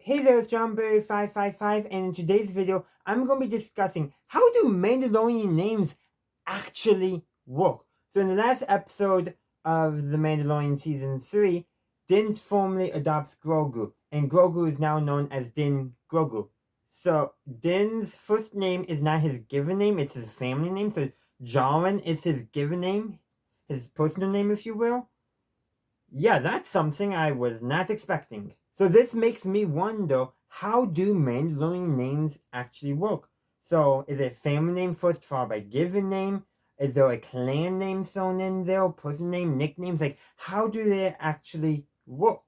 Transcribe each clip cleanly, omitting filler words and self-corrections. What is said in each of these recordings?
Hey there, it's JohnBerry555, and in today's video, I'm going to be discussing how do Mandalorian names actually work. So in the last episode of The Mandalorian Season 3, Din formally adopts Grogu, and Grogu is now known as Din Grogu. So Din's first name is not his given name, it's his family name, so Djarin is his given name, his personal name if you will. Yeah, that's something I was not expecting. So this makes me wonder, how do Mandalorian names actually work? So is it family name first followed by given name? Is there a clan name thrown in there? Person name, nicknames? Like, how do they actually work?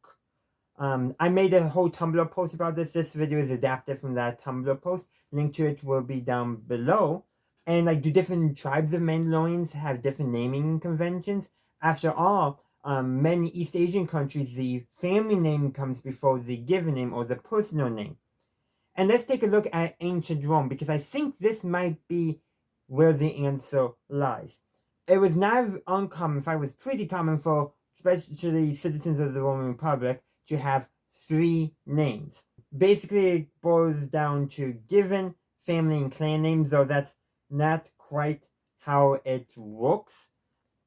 I made a whole Tumblr post about this. This video is adapted from that Tumblr post. Link to it will be down below. And like, do different tribes of Mandalorians have different naming conventions? After all, many East Asian countries, the family name comes before the given name or the personal name. And let's take a look at ancient Rome, because I think this might be where the answer lies. It was not uncommon, in fact, it was pretty common for especially citizens of the Roman Republic to have three names. Basically, it boils down to given, family, and clan names, though that's not quite how it works.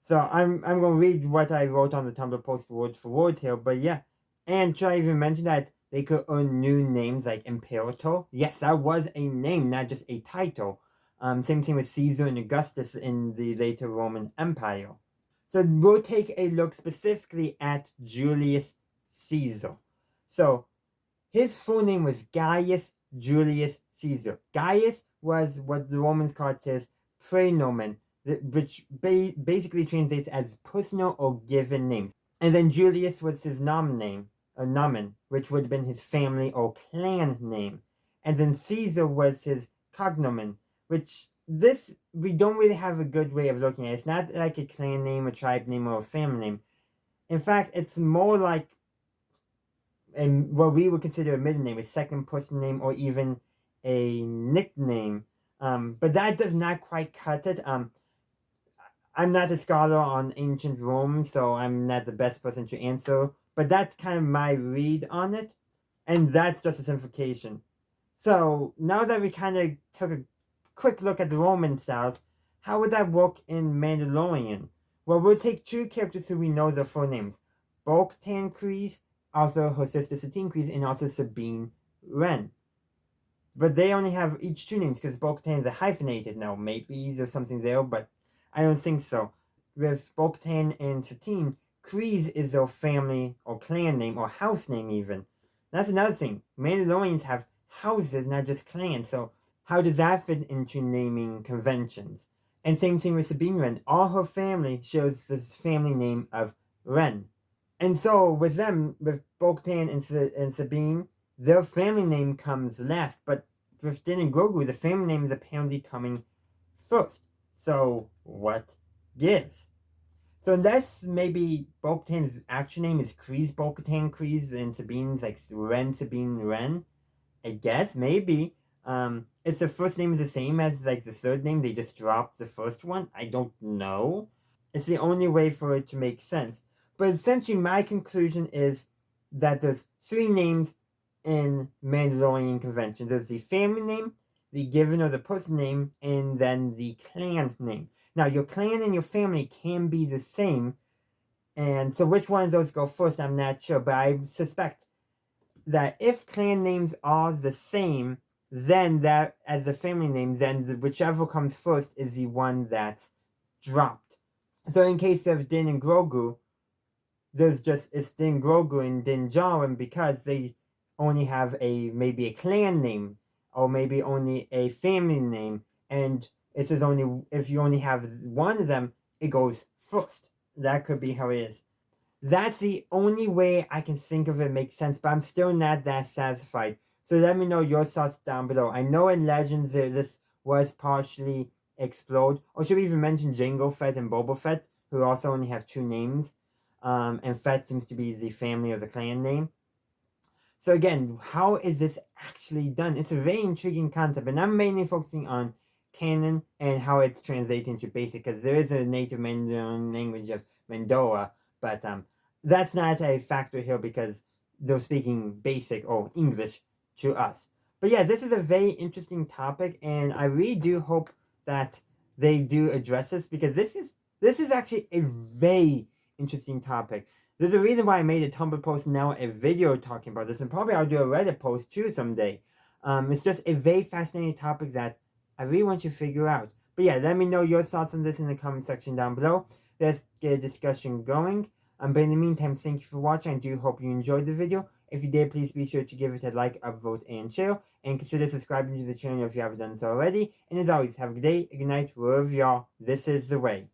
So I'm going to read what I wrote on the Tumblr post word for word here, but yeah. And should I even mention that they could earn new names like Imperator? Yes, that was a name, not just a title. Same thing with Caesar and Augustus in the later Roman Empire. So we'll take a look specifically at Julius Caesar. So his full name was Gaius Julius Caesar. Gaius was what the Romans called his praenomen, which basically translates as personal or given names. And then Julius was his nomen, which would have been his family or clan name. And then Caesar was his cognomen, which we don't really have a good way of looking at it. It's not like a clan name, a tribe name, or a family name. In fact, it's more like what we would consider a middle name, a second person name, or even a nickname. But that does not quite cut it. I'm not a scholar on ancient Rome, so I'm not the best person to answer. But that's kind of my read on it. And that's just a simplification. So now that we kind of took a quick look at the Roman styles, how would that work in Mandalorian? Well, we'll take two characters who we know their full names. Bo-Katan Kryze, also her sister Satine Kryze, and also Sabine Wren. But they only have each two names because Bo-Katan is a hyphenated now. Maybe there's something there, but I don't think so. With Bo-Katan and Satine, Kryze is their family or clan name or house name even. That's another thing. Mandalorians have houses, not just clans, so how does that fit into naming conventions? And same thing with Sabine Wren. All her family shows this family name of Wren. And so with them, with Bo-Katan and Sabine, their family name comes last. But with Din and Grogu, the family name is apparently coming first. So what gives? So unless maybe Bo-Katan's actual name is Kryze Bo-Katan Kryze and Sabine's like Wren Sabine Wren, I guess, maybe. It's the first name is the same as like the third name, they just dropped the first one. I don't know. It's the only way for it to make sense. But essentially my conclusion is that there's three names in Mandalorian convention. There's the family name, the given or the person name, and then the clan name. Now, your clan and your family can be the same, and so which one of those go first, I'm not sure, but I suspect that if clan names are the same, then that, as the family name, then whichever comes first is the one that's dropped. So in case of Din and Grogu, it's Din Grogu and Din Djarin because they only have maybe a clan name, or maybe only a family name, and it says if you only have one of them, it goes first. That could be how it is. That's the only way I can think of it makes sense, but I'm still not that satisfied. So let me know your thoughts down below. I know in Legends this was partially explored, or should we even mention Jango Fett and Boba Fett, who also only have two names, and Fett seems to be the family or the clan name. So again, how is this actually done? It's a very intriguing concept, and I'm mainly focusing on canon and how it's translated into basic, because there is a native Mandarin language of Mandora, but that's not a factor here because though speaking basic or English to us. But yeah, this is a very interesting topic, and I really do hope that they do address this, because this is actually a very interesting topic. There's a reason why I made a Tumblr post, now a video talking about this, and probably I'll do a Reddit post too someday. It's just a very fascinating topic that I really want you to figure out. But yeah, let me know your thoughts on this in the comment section down below. Let's get a discussion going. But in the meantime, thank you for watching. I do hope you enjoyed the video. If you did, please be sure to give it a like, upvote, and share. And consider subscribing to the channel if you haven't done so already. And as always, have a good day, a good night, wherever you are. This is the way.